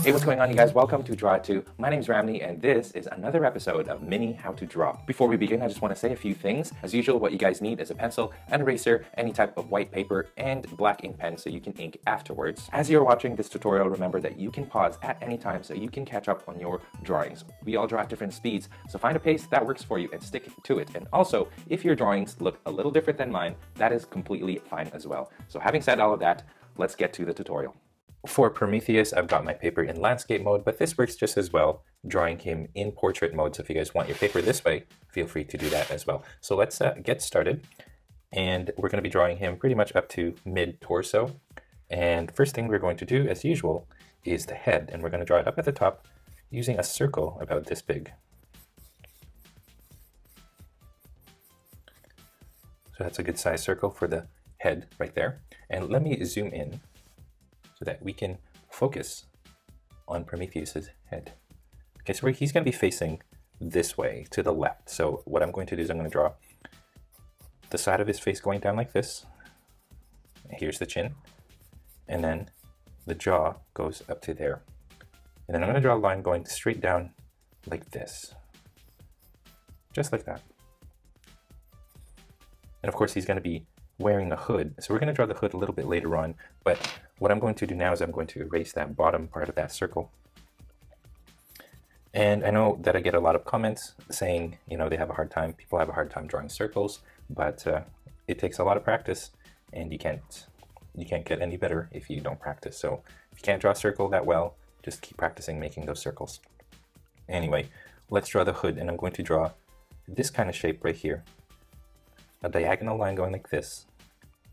Hey, what's going on, you guys? Welcome to Draw It 2. My name's Ramny, and this is another episode of Mini How to Draw. Before we begin, I just want to say a few things. As usual, what you guys need is a pencil, an eraser, any type of white paper, and black ink pen so you can ink afterwards. As you're watching this tutorial, remember that you can pause at any time so you can catch up on your drawings. We all draw at different speeds, so find a pace that works for you and stick to it. And also, if your drawings look a little different than mine, that is completely fine as well. So having said all of that, let's get to the tutorial. For Prometheus, I've got my paper in landscape mode, but this works just as well, drawing him in portrait mode. So if you guys want your paper this way, feel free to do that as well. So let's get started. And we're going to be drawing him pretty much up to mid-torso. And first thing we're going to do, as usual, is the head. And we're going to draw it up at the top using a circle about this big. So that's a good size circle for the head right there. And let me zoom in so that we can focus on Prometheus's head. Okay, so he's going to be facing this way to the left. So what I'm going to do is I'm going to draw the side of his face going down like this. Here's the chin. And then the jaw goes up to there. And then I'm going to draw a line going straight down like this. Just like that. And of course he's going to be wearing a hood. So we're going to draw the hood a little bit later on, but what I'm going to do now is I'm going to erase that bottom part of that circle. And I know that I get a lot of comments saying, you know, they have a hard time, people have a hard time drawing circles, but it takes a lot of practice, and you can't get any better if you don't practice. So if you can't draw a circle that well, just keep practicing making those circles. Anyway, let's draw the hood, and I'm going to draw this kind of shape right here. A diagonal line going like this,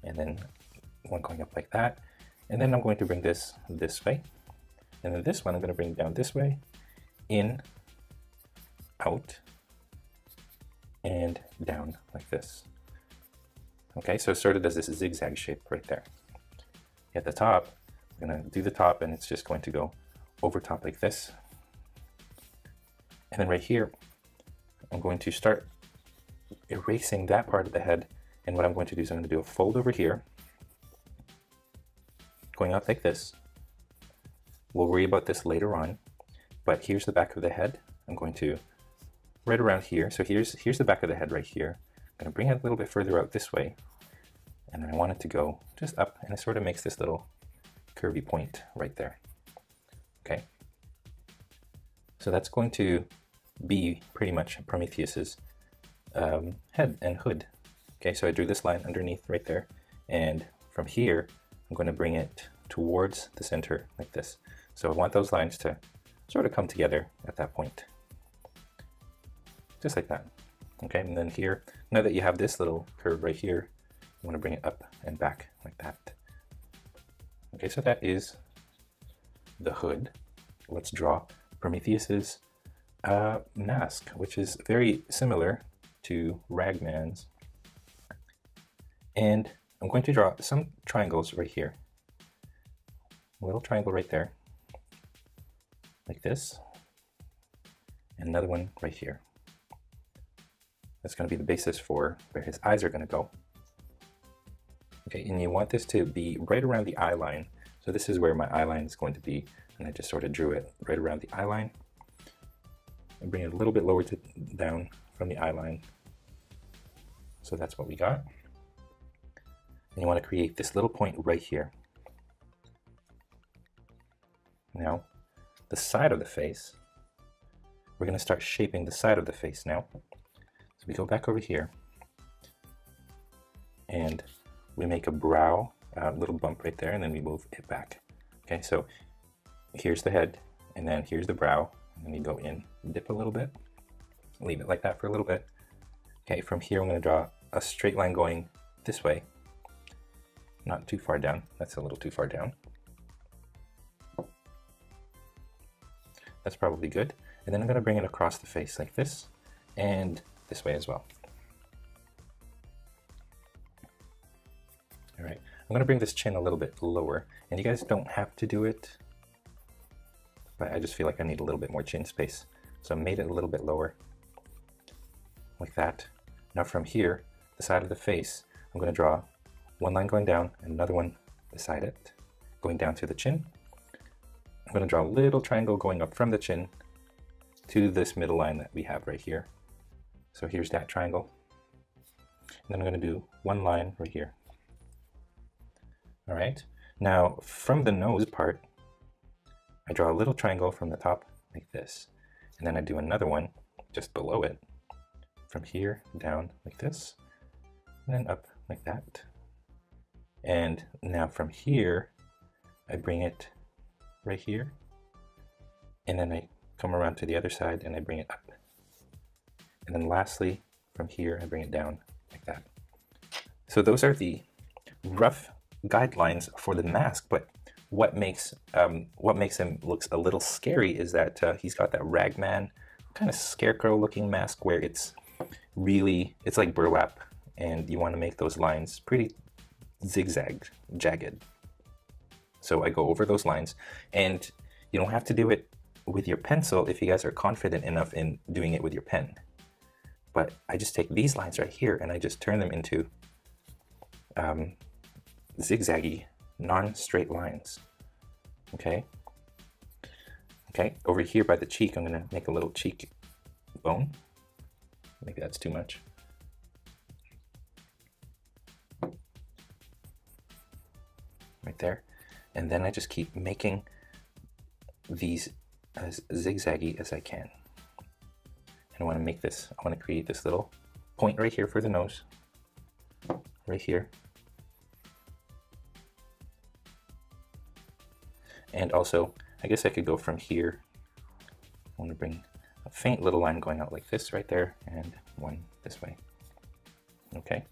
and then one going up like that. And then I'm going to bring this way. And then this one I'm going to bring down this way, in, out, and down like this. Okay, so it sort of does this zigzag shape right there. At the top, I'm going to do the top, and it's just going to go over top like this. And then right here, I'm going to start erasing that part of the head, and what I'm going to do is I'm going to do a fold over here, going out like this. We'll worry about this later on, but here's the back of the head. I'm going to right around here. So here's the back of the head right here. I'm going to bring it a little bit further out this way, and then I want it to go just up, and it sort of makes this little curvy point right there. Okay, so that's going to be pretty much Prometheus's head and hood. Okay, so I drew this line underneath right there, and from here I'm going to bring it towards the center like this. So I want those lines to sort of come together at that point, just like that. Okay, and then here, now that you have this little curve right here, you want to bring it up and back like that. Okay, so that is the hood. Let's draw Prometheus's mask, which is very similar to Ragman's. And I'm going to draw some triangles right here. A little triangle right there, like this, and another one right here. That's going to be the basis for where his eyes are going to go. Okay, and you want this to be right around the eye line. So this is where my eye line is going to be, and I just sort of drew it right around the eye line. And bring it a little bit lower down from the eye line. So that's what we got. And you want to create this little point right here. Now, the side of the face, we're going to start shaping the side of the face now. So we go back over here, and we make a brow, a little bump right there, and then we move it back. Okay, so here's the head, and then here's the brow, and then you go in, dip a little bit, leave it like that for a little bit. Okay, from here I'm going to draw a straight line going this way, not too far down, that's a little too far down. That's probably good. And then I'm going to bring it across the face like this, and this way as well. All right, I'm going to bring this chin a little bit lower, and you guys don't have to do it, but I just feel like I need a little bit more chin space. So I made it a little bit lower, like that. Now from here, the side of the face, I'm going to draw one line going down and another one beside it, going down to the chin. I'm going to draw a little triangle going up from the chin to this middle line that we have right here. So here's that triangle. And then I'm going to do one line right here. All right. Now from the nose part, I draw a little triangle from the top like this. And then I do another one just below it, from here down like this, and then up like that. And now from here, I bring it right here, and then I come around to the other side and I bring it up. And then lastly, from here, I bring it down like that. So those are the rough guidelines for the mask, but what makes him looks a little scary is that he's got that ragman kind of scarecrow looking mask where it's like burlap, and you want to make those lines pretty zigzag, jagged. So I go over those lines, and you don't have to do it with your pencil if you guys are confident enough in doing it with your pen. But I just take these lines right here and I just turn them into zigzaggy, non-straight lines. Okay. Okay, over here by the cheek, I'm gonna make a little cheek bone. Maybe that's too much. Right there. And then I just keep making these as zigzaggy as I can. And I want to make this, I want to create this little point right here for the nose. Right here. And also, I guess I could go from here. I want to bring a faint little line going out like this right there, and one this way. Okay.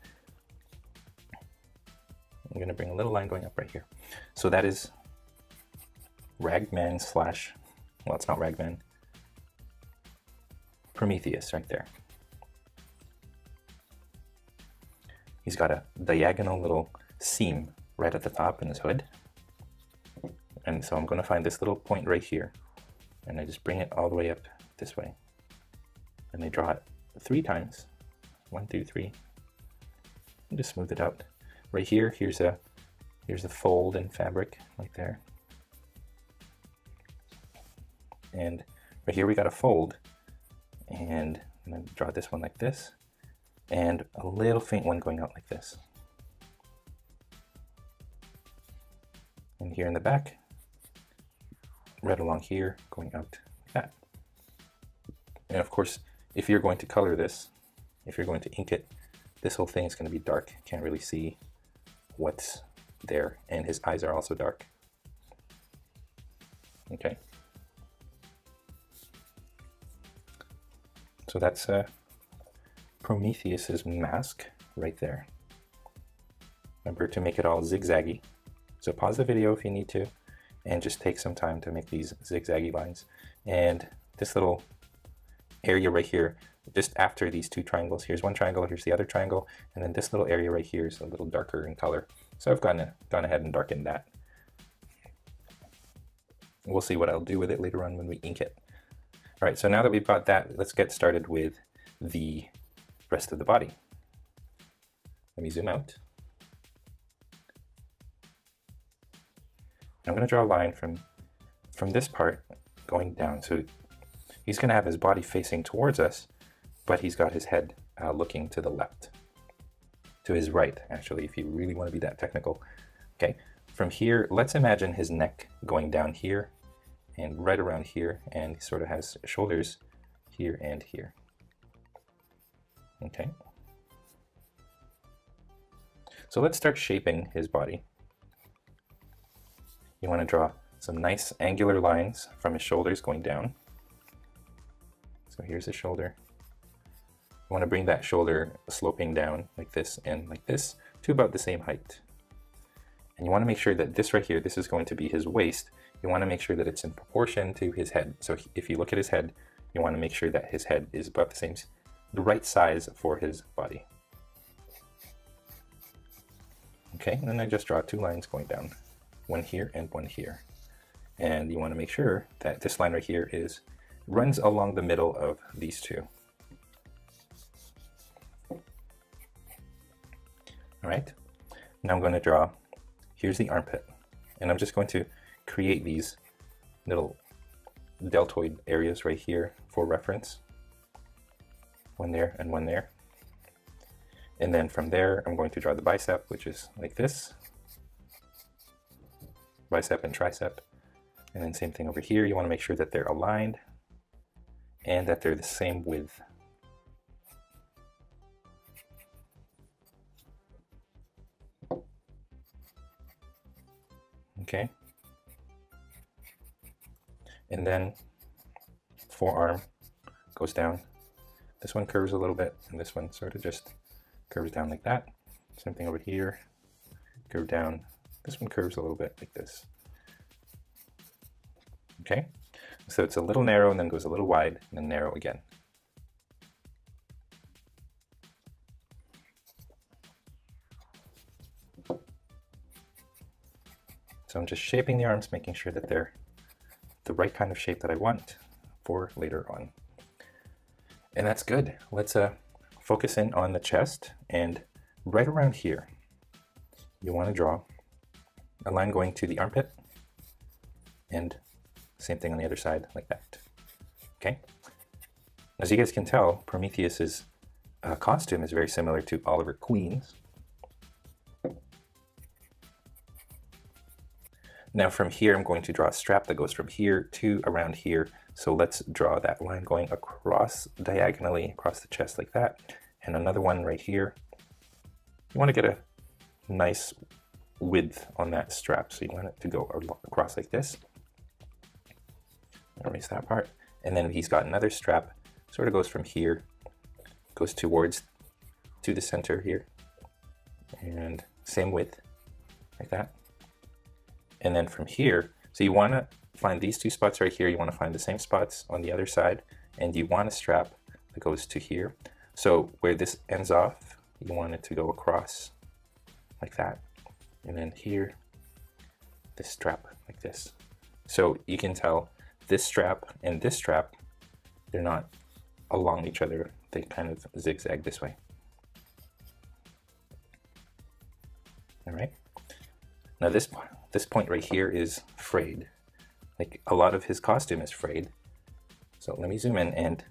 I'm going to bring a little line going up right here. So that is Ragman slash, well, it's not Ragman, Prometheus right there. He's got a diagonal little seam right at the top in his hood. And so I'm going to find this little point right here, and I just bring it all the way up this way. And I draw it 3 times. 1, 2, 3. And just smooth it out. Right here, here's a fold in fabric right there. And right here we got a fold. And I'm going to draw this one like this. And a little faint one going out like this. And here in the back, right along here, going out like that. And of course, if you're going to color this, if you're going to ink it, this whole thing is going to be dark. Can't really see what's there, and his eyes are also dark. Okay. So that's Prometheus's mask right there. Remember to make it all zigzaggy. So pause the video if you need to, and just take some time to make these zigzaggy lines. And this little area right here, just after these 2 triangles, here's one triangle, here's the other triangle, and then this little area right here is a little darker in color. So I've gone ahead and darkened that. We'll see what I'll do with it later on when we ink it. All right, so now that we've got that, let's get started with the rest of the body. Let me zoom out. I'm going to draw a line from this part going down. So he's going to have his body facing towards us, but he's got his head looking to the left. To his right, actually, if you really want to be that technical. Okay, from here, let's imagine his neck going down here and right around here, and he sort of has shoulders here and here. Okay. So let's start shaping his body. You want to draw some nice angular lines from his shoulders going down. So here's his shoulder. You want to bring that shoulder sloping down like this and like this to about the same height. And you want to make sure that this right here, this is going to be his waist. You want to make sure that it's in proportion to his head. So if you look at his head, you want to make sure that his head is about the right size for his body. Okay, and then I just draw 2 lines going down. One here and one here. And you want to make sure that this line right here runs along the middle of these 2. All right, now I'm going to draw, here's the armpit, and I'm just going to create these little deltoid areas right here for reference. One there and one there. And then from there, I'm going to draw the bicep, which is like this. Bicep and tricep. And then same thing over here. You want to make sure that they're aligned and that they're the same width. Okay. And then forearm goes down. This one curves a little bit, and this one sort of just curves down like that. Same thing over here. Curve down. This one curves a little bit like this. Okay, so it's a little narrow and then goes a little wide and then narrow again. So I'm just shaping the arms, making sure that they're the right kind of shape that I want for later on. And that's good. Let's focus in on the chest, and right around here, you want to draw a line going to the armpit, and same thing on the other side like that. Okay. As you guys can tell, Prometheus's costume is very similar to Oliver Queen's. Now from here, I'm going to draw a strap that goes from here to around here. So let's draw that line going across diagonally across the chest like that. And another one right here. You want to get a nice width on that strap. So you want it to go across like this. Erase that part. And then he's got another strap, sort of goes from here, goes towards to the center here. And same width, like that. And then from here, so you want to find these two spots right here. You want to find the same spots on the other side, and you want a strap that goes to here. So where this ends off, you want it to go across like that. And then here, this strap like this. So you can tell this strap and this strap, they're not along each other. They kind of zigzag this way. All right. Now this point right here is frayed. Like a lot of his costume is frayed. So let me zoom in and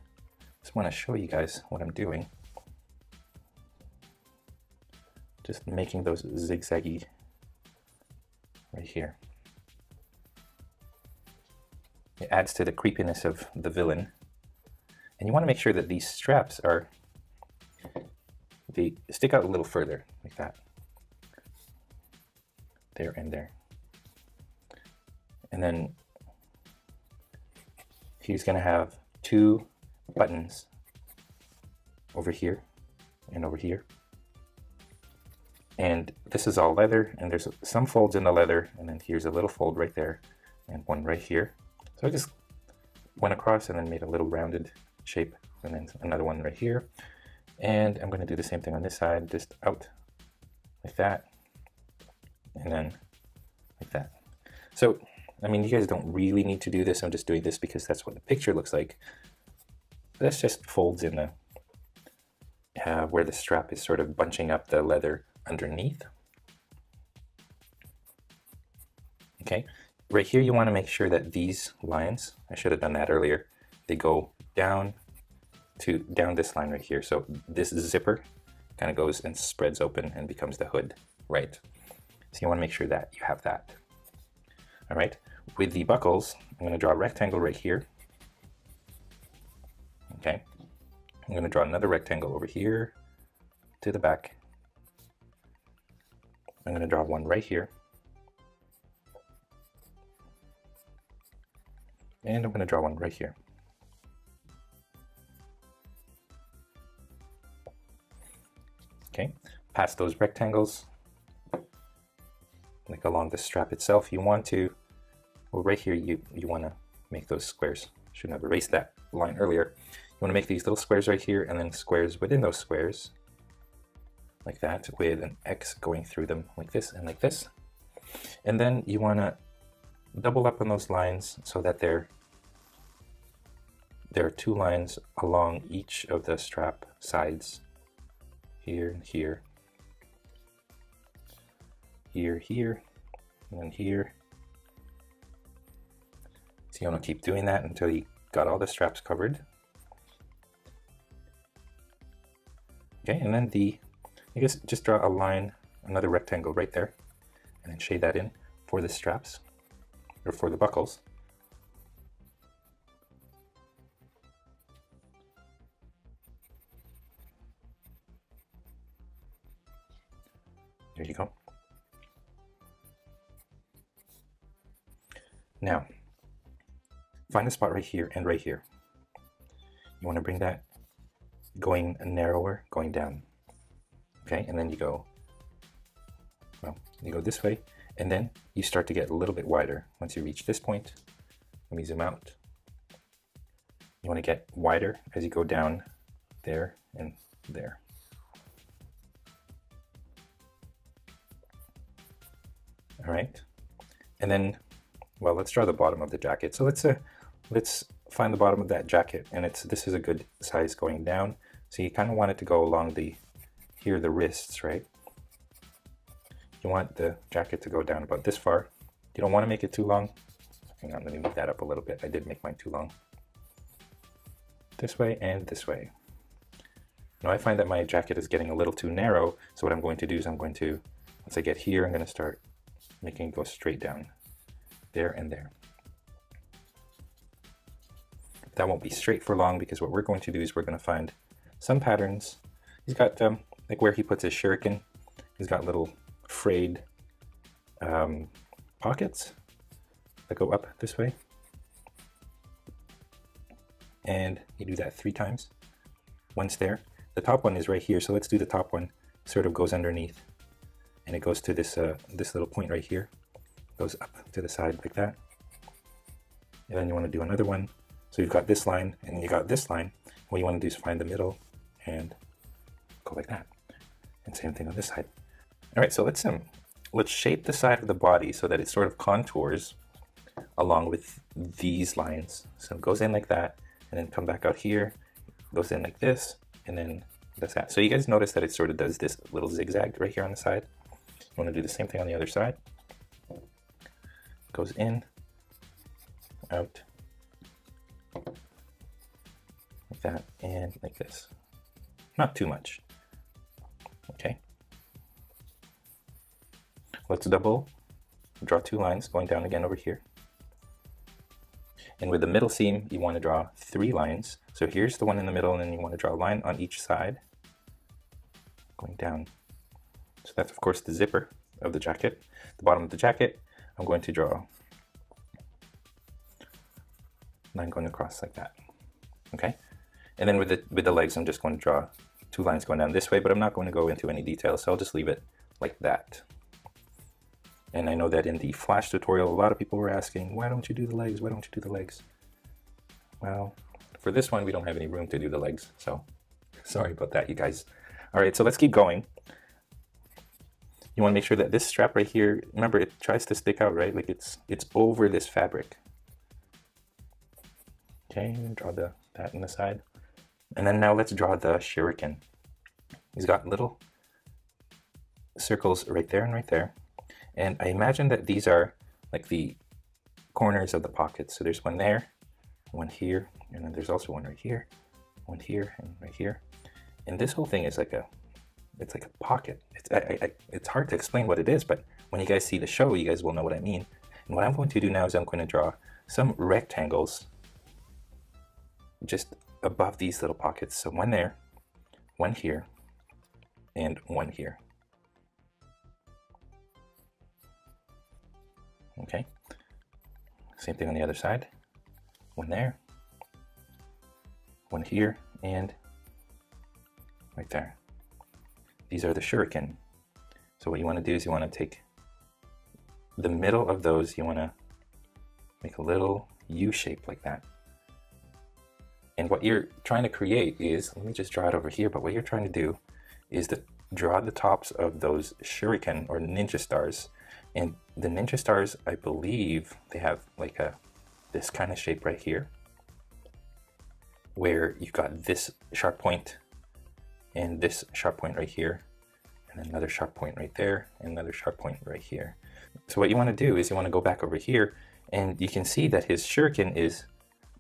just want to show you guys what I'm doing. Just making those zigzaggy right here. It adds to the creepiness of the villain. And you want to make sure that these straps are, they stick out a little further like that. There and there. And then he's going to have two buttons over here and over here. And this is all leather, and there's some folds in the leather, and then here's a little fold right there and one right here. So I just went across and then made a little rounded shape, and then another one right here. And I'm going to do the same thing on this side, just out like that. And then like that. So, I mean, you guys don't really need to do this. I'm just doing this because that's what the picture looks like. That's just folds in the, where the strap is sort of bunching up the leather underneath. Okay, right here you want to make sure that these lines, I should have done that earlier, they go down to this line right here. So this zipper kind of goes and spreads open and becomes the hood, right? So you want to make sure that you have that. All right, with the buckles, I'm going to draw a rectangle right here. Okay, I'm going to draw another rectangle over here to the back. I'm going to draw one right here. And I'm going to draw one right here. Okay, past those rectangles, like along the strap itself, you want to, well, right here, you want to make those squares. Shouldn't have erased that line earlier. You want to make these little squares right here, and then squares within those squares, like that, with an X going through them like this and like this. And then you want to double up on those lines so that there are two lines along each of the strap sides. Here and here. Here, here, and then here. So you want to keep doing that until you got all the straps covered. Okay, and then I guess just draw a line, another rectangle right there, and then shade that in for the straps, or for the buckles. There you go. Now, find a spot right here and right here. You want to bring that going narrower, going down. Okay, and then you go this way, and then you start to get a little bit wider. Once you reach this point, let me zoom out. You want to get wider as you go down there and there. All right, and then, well, let's draw the bottom of the jacket. So let's find the bottom of that jacket, and this is a good size going down. So you kind of want it to go along the wrists, right? You want the jacket to go down about this far. You don't want to make it too long. Hang on, let me move that up a little bit. I did make mine too long. This way and this way. Now I find that my jacket is getting a little too narrow, so what I'm going to do is once I get here, I'm going to start making it go straight down. There and there. That won't be straight for long, because what we're going to do is we're going to find some patterns. He's got, like where he puts his shuriken, he's got little frayed pockets that go up this way. And you do that 3 times. Once there. The top one is right here, so let's do the top one. It sort of goes underneath. And it goes to this little point right here. Goes up to the side like that. And then you want to do another one. So you've got this line and you got this line. What you want to do is find the middle and go like that. And same thing on this side. All right, so let's shape the side of the body so that it sort of contours along with these lines. So it goes in like that, and then come back out here, goes in like this, and then does that. So you guys notice that it sort of does this little zigzag right here on the side. You want to do the same thing on the other side. Goes in, out, like that, and like this. Not too much. Okay. Let's double, draw 2 lines going down again over here. And with the middle seam, you want to draw 3 lines. So here's the one in the middle, and then you want to draw a line on each side going down. So that's of course the zipper of the jacket. The bottom of the jacket, I'm going to draw a line going across like that. Okay. And then with the legs, I'm just going to draw 2 lines going down this way, but I'm not going to go into any details, so I'll just leave it like that. And I know that in the Flash tutorial, a lot of people were asking, why don't you do the legs? Why don't you do the legs? Well, for this one, we don't have any room to do the legs, so sorry about that, you guys. All right, so let's keep going. You want to make sure that this strap right here, remember, it tries to stick out, right? Like it's over this fabric. Okay, draw that in the side. And then now let's draw the shuriken. He's got little circles right there and right there. And I imagine that these are like the corners of the pockets. So there's one there, one here, and then there's also one right here, one here, and right here. And this whole thing is like it's like a pocket. It's hard to explain what it is, but when you guys see the show, you guys will know what I mean. And what I'm going to do now is I'm going to draw some rectangles just above these little pockets. So one there, one here, and one here. Okay, same thing on the other side. One there, one here, and right there. These are the shuriken. So what you want to do is you want to take the middle of those, you want to make a little U shape like that. And what you're trying to create is, let me just draw it over here, but what you're trying to do is to draw the tops of those shuriken or ninja stars. And the ninja stars, I believe they have like this kind of shape right here, where you've got this sharp point and this sharp point right here, and another sharp point right there, and another sharp point right here. So what you want to do is you want to go back over here And you can see that his shuriken is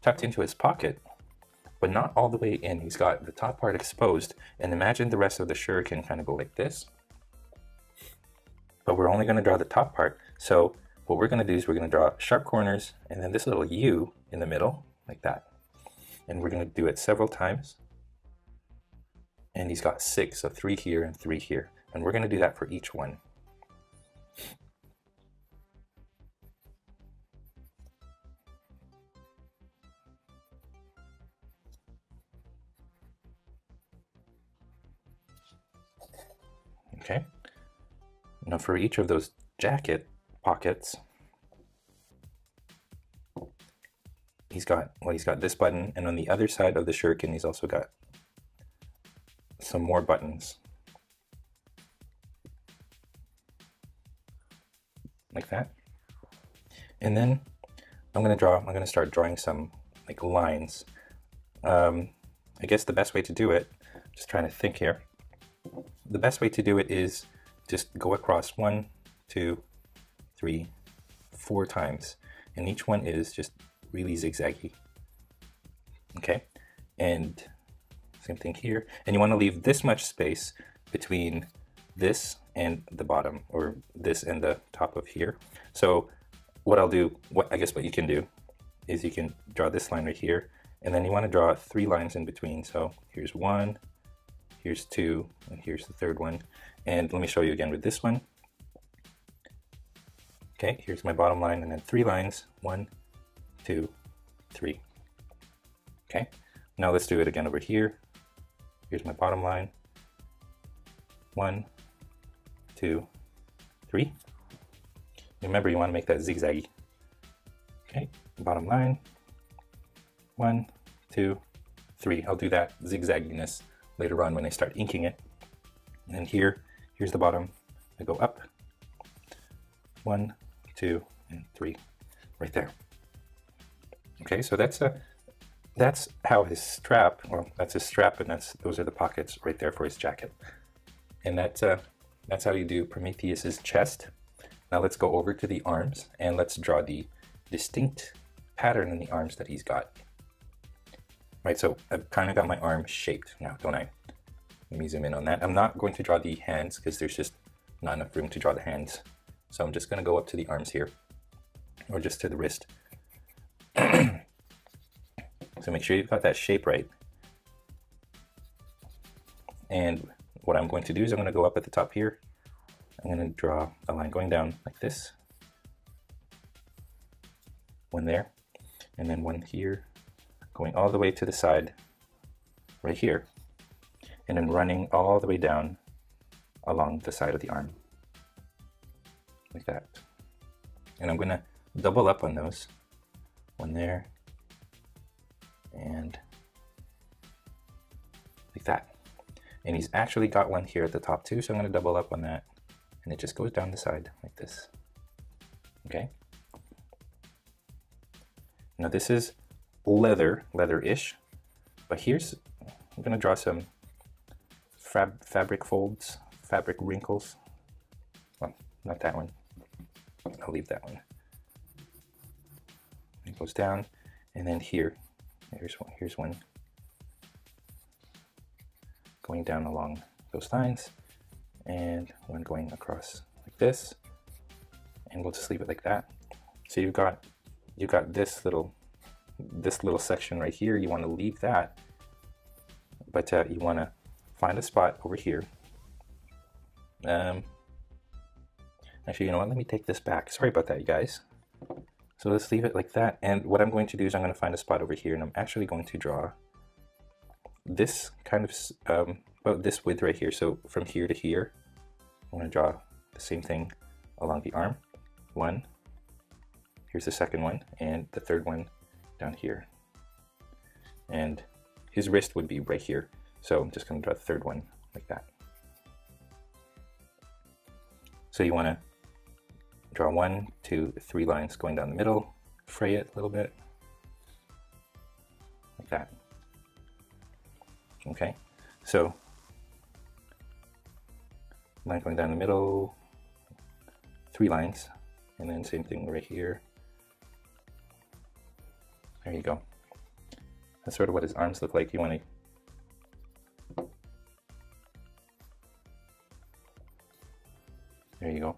tucked into his pocket, but not all the way in. He's got the top part exposed, and imagine the rest of the shuriken kind of go like this. But we're only going to draw the top part. So what we're going to do is we're going to draw sharp corners and then this little U in the middle, like that. And we're going to do it several times. And he's got 6, so 3 here and 3 here. And we're going to do that for each one. Okay. Now for each of those jacket pockets, he's got this button, and on the other side of the shuriken he's also got some more buttons like that. And then I'm going to start drawing some like lines. I guess the best way to do it, just trying to think here, the best way to do it is just go across 1, 2, 3, 4 times, and each one is just really zigzaggy. Okay, and same thing here. And you want to leave this much space between this and the bottom, or this and the top of here. So what I'll do, I guess what you can do is you can draw this line right here, and then you want to draw 3 lines in between. So here's 1, here's 2, and here's the 3rd one. And let me show you again with this one. Okay, here's my bottom line, and then 3 lines, 1, 2, 3. Okay, now let's do it again over here. Here's my bottom line, 1, 2, 3. Remember, you want to make that zigzaggy. Okay, bottom line, 1, 2, 3. I'll do that zigzagginess later on when I start inking it. And here's the bottom. I go up, 1, 2, and 3, right there. Okay, so that's how his strap, well, that's his strap, and those are the pockets right there for his jacket. And that's how you do Prometheus's chest. Now let's go over to the arms and let's draw the distinct pattern in the arms that he's got. Right, so I've kind of got my arm shaped now, don't I? Let me zoom in on that. I'm not going to draw the hands because there's just not enough room to draw the hands. So I'm just going to go up to the arms here, or just to the wrist. So make sure you've got that shape right. And what I'm going to do is I'm going to go up at the top here. I'm going to draw a line going down like this. One there, and then one here, going all the way to the side right here, and then running all the way down along the side of the arm like that. And I'm going to double up on those, one there and like that. And he's actually got one here at the top too, so I'm going to double up on that, and it just goes down the side like this. Okay, now this is leather-ish, but here's, I'm going to draw some fabric folds, fabric wrinkles. Well, not that one. I'll leave that one. It goes down, and then here's one going down along those lines, and one going across like this, and we'll just leave it like that. So you've got this little section right here. You want to leave that, but you want to find a spot over here. Actually, you know what? Let me take this back. Sorry about that, you guys. So let's leave it like that. And what I'm going to do is I'm going to find a spot over here, and I'm actually going to draw this kind of about this width right here. So from here to here, I want to draw the same thing along the arm. One. Here's the second one, and the third one down here. And his wrist would be right here. So I'm just going to draw the third one like that. So you want to draw 1, 2, 3 lines going down the middle, fray it a little bit, like that. Okay, so line going down the middle, 3 lines, and then same thing right here, There you go. That's sort of what his arms look like. You want to... There you go.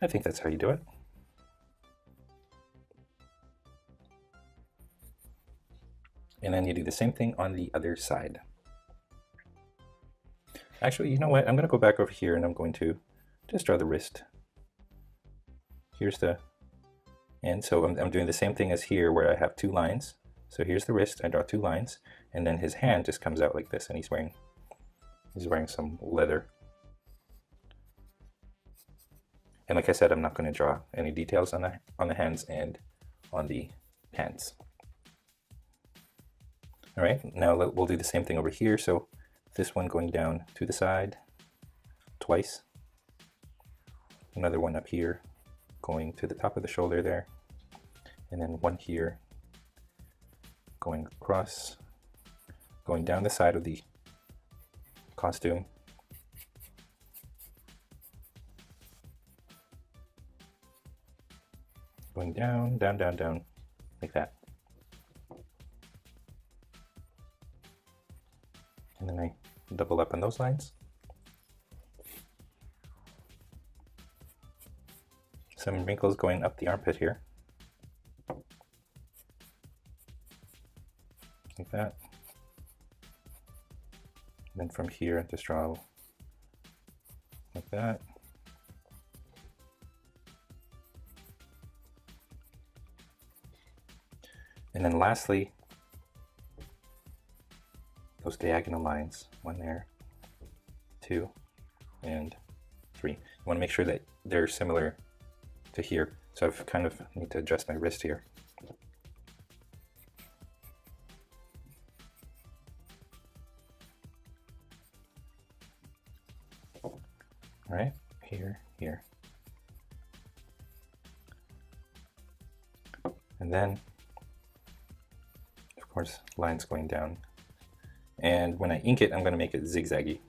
I think that's how you do it. And then you do the same thing on the other side. Actually, you know what? I'm going to go back over here and I'm going to just draw the wrist. Here's the... And so I'm doing the same thing as here where I have two lines. So here's the wrist, I draw two lines, and then his hand just comes out like this, and he's wearing some leather. And like I said, I'm not going to draw any details on the hands and on the pants. All right, now we'll do the same thing over here. So this one going down to the side twice. Another one up here going to the top of the shoulder there. And then one here going across, going down the side of the costume. Going down, down, down, down, like that. And then I double up on those lines. Some wrinkles going up the armpit here. Like that. And then from here, just draw like that. And then lastly, those diagonal lines, one there, 2, and 3. You want to make sure that they're similar to here. So I've kind of need to adjust my wrist here. All right, here, here. And then, of course, lines going down. And when I ink it, I'm going to make it zigzaggy,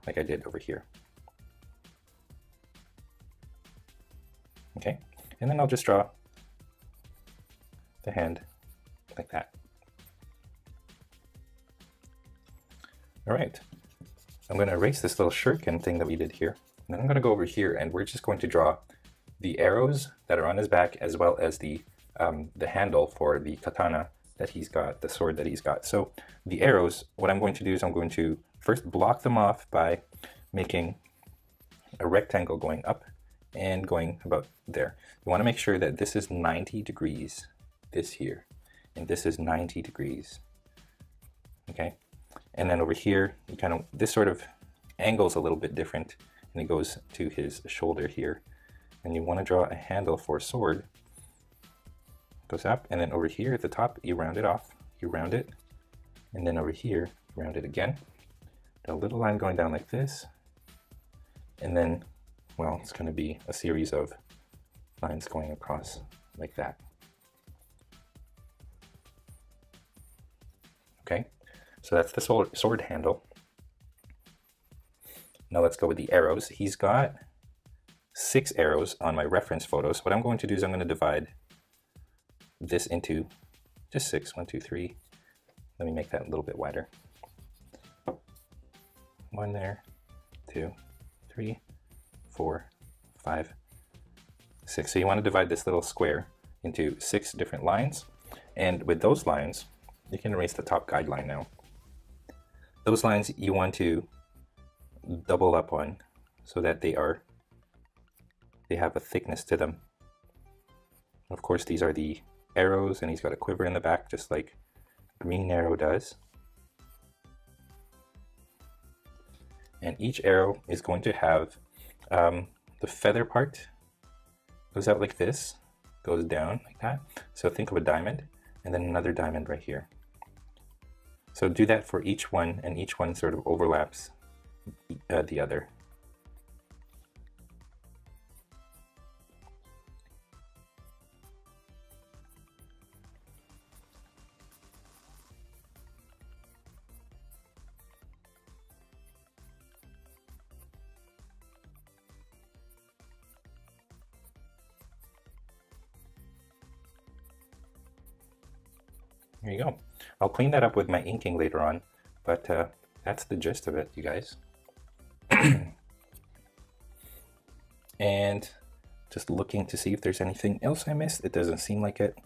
like I did over here. Okay, and then I'll just draw the hand like that. All right, I'm going to erase this little shuriken thing that we did here. And then I'm going to go over here and we're just going to draw the arrows that are on his back as well as the handle for the katana that he's got, the sword that he's got. So the arrows, what I'm going to do is I'm going to first block them off by making a rectangle going up and going about there. You want to make sure that this is 90 degrees, this here, and this is 90 degrees. Okay, and then over here, you kind of, this sort of angles a little bit different, and it goes to his shoulder here. And you want to draw a handle for a sword. Goes up, and then over here at the top, you round it off. You round it, and then over here, you round it again. A little line going down like this, and then, well, it's going to be a series of lines going across like that. Okay, so that's the sword handle. Now let's go with the arrows. He's got 6 arrows on my reference photos. What I'm going to do is I'm going to divide this into just 6. 1, 2, 3. Let me make that a little bit wider. 1 there, 2, 3, 4, 5, 6. So you want to divide this little square into 6 different lines. And with those lines, you can erase the top guideline now. Those lines you want to double up on so that they have a thickness to them. Of course, these are the arrows, and he's got a quiver in the back, just like Green Arrow does. And each arrow is going to have the feather part goes out like this, goes down like that. So think of a diamond, and then another diamond right here. So do that for each one, and each one sort of overlaps the other. There you go. I'll clean that up with my inking later on, but that's the gist of it, you guys. And just looking to see if there's anything else I missed. It doesn't seem like it.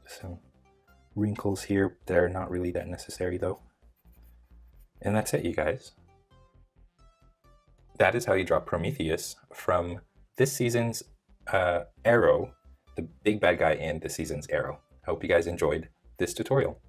Some wrinkles here that are not really that necessary though. And that's it, you guys. That is how you draw Prometheus from this season's Arrow, the big bad guy in this season's Arrow. I hope you guys enjoyed this tutorial.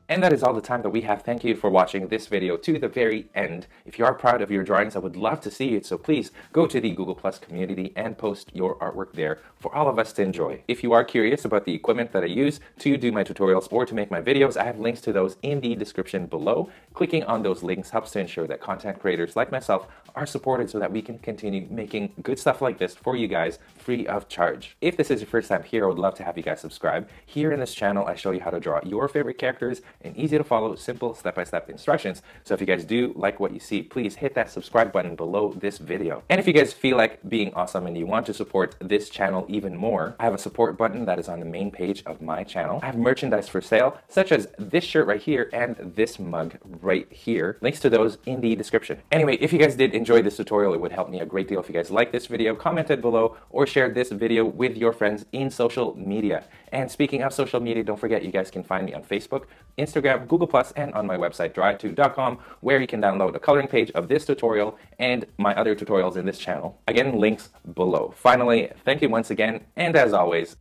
And that is all the time that we have. Thank you for watching this video to the very end. If you are proud of your drawings, I would love to see it. So please go to the Google Plus community and post your artwork there for all of us to enjoy. If you are curious about the equipment that I use to do my tutorials or to make my videos, I have links to those in the description below. Clicking on those links helps to ensure that content creators like myself are supported so that we can continue making good stuff like this for you guys free of charge. If this is your first time here, I would love to have you guys subscribe. Here in this channel, I show you how to draw your favorite characters and easy to follow, simple step-by-step instructions. So if you guys do like what you see, please hit that subscribe button below this video. And if you guys feel like being awesome and you want to support this channel even more, I have a support button that is on the main page of my channel. I have merchandise for sale, such as this shirt right here and this mug right here. Links to those in the description. Anyway, if you guys did enjoy this tutorial, it would help me a great deal if you guys liked this video, commented below, or shared this video with your friends in social media. And speaking of social media, don't forget you guys can find me on Facebook, Instagram, Google+, and on my website, drawit2.com, where you can download a coloring page of this tutorial and my other tutorials in this channel. Again, links below. Finally, thank you once again, and as always,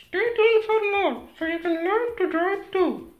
stay tuned for more so you can learn to draw it too.